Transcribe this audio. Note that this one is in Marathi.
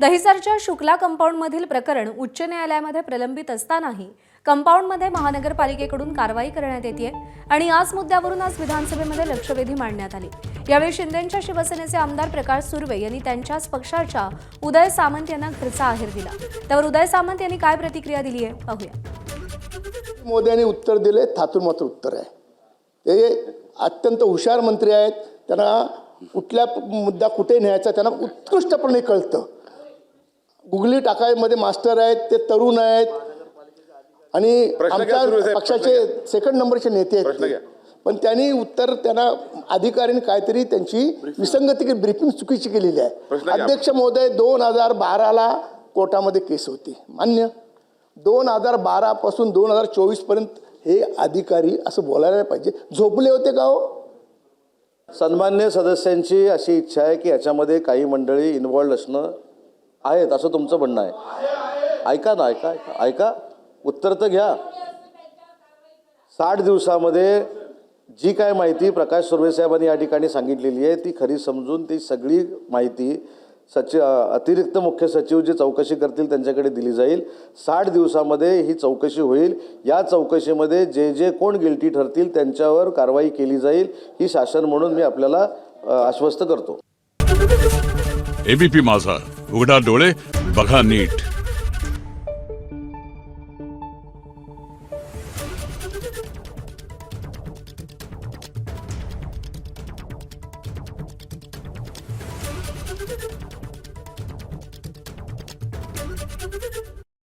दहिसरच्या शुक्ला कंपाऊंडमधील प्रकरण उच्च न्यायालयामध्ये प्रलंबित असतानाही कंपाऊंडमध्ये महानगरपालिकेकडून कारवाई करण्यात येते आणि याच मुद्द्यावरून आज विधानसभेमध्ये लक्षवेधी मांडण्यात आली। यावेळी शिंदेंच्या शिवसेनेचे आमदार प्रकाश सुर्वे यांनी त्यांच्याच पक्षाच्या उदय सामंत यांना घरचा आहेर दिला। त्यावर उदय सामंत यांनी काय प्रतिक्रिया दिली आहे पाहूया। मोदींनी उत्तर दिले, थातून मात्र उत्तर आहे। ते अत्यंत हुशार मंत्री आहेत, त्यांना कुठला मुद्दा कुठे न्यायचा त्यांना उत्कृष्टपणे कळतं। गुगली टाकायमध्ये मास्टर आहेत, ते तरुण आहेत आणि आमच्या पक्षाचे सेकंड नंबरचे नेते आहेत। पण त्यांनी उत्तर त्यांना अधिकाऱ्यांनी काहीतरी त्यांची विसंगती ब्रीफिंग चुकीची केलेली आहे। अध्यक्ष महोदय 2012ला कोर्टामध्ये केस होती, मान्य। 2012 पासून 2024 पर्यंत हे अधिकारी असं बोलायला पाहिजे, झोपले होते का हो? सन्मान्य सदस्यांची अशी इच्छा आहे की याच्यामध्ये काही मंडळी इन्व्हॉल्ड असणं आहेत असं तुमचं म्हणणं आहे। ऐका ना, ऐका ऐका ऐका उत्तर तर घ्या। 60 दिवसामध्ये जी काय माहिती प्रकाश सुर्वे साहेबांनी या ठिकाणी सांगितलेली आहे ती खरी समजून ती सगळी माहिती अतिरिक्त मुख्य सचिव जी चौकशी करतील त्यांच्याकडे दिली जाईल। 60 दिवसामध्ये ही चौकशी होईल। या चौकशीमध्ये जे जे कोण गिल्टी ठरतील त्यांच्यावर कारवाई केली जाईल ही शासन म्हणून मी आपल्याला आश्वस्त करतो। एबीपी माझा, उघडा डोळे बघा नीट।